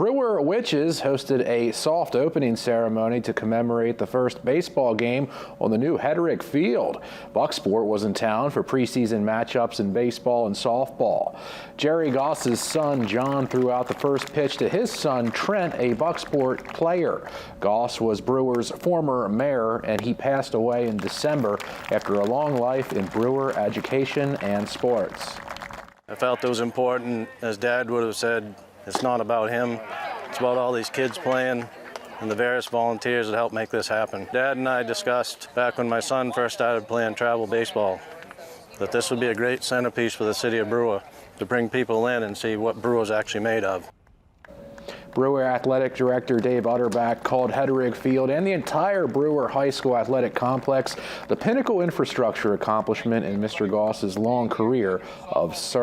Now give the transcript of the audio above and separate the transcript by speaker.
Speaker 1: Brewer Witches hosted a soft opening ceremony to commemorate the first baseball game on the new Hedrick Field. Bucksport was in town for preseason matchups in baseball and softball. Jerry Goss's son John threw out the first pitch to his son Trent, a Bucksport player. Goss was Brewer's former mayor, and he passed away in December after a long life in Brewer education and sports.
Speaker 2: I felt it was important, as Dad would have said, it's not about him, it's about all these kids playing and the various volunteers that help make this happen. Dad and I discussed back when my son first started playing travel baseball that this would be a great centerpiece for the city of Brewer to bring people in and see what Brewer's actually made of.
Speaker 1: Brewer Athletic Director Dave Utterback called Hedrick Field and the entire Brewer High School athletic complex the pinnacle infrastructure accomplishment in Mr. Goss's long career of service.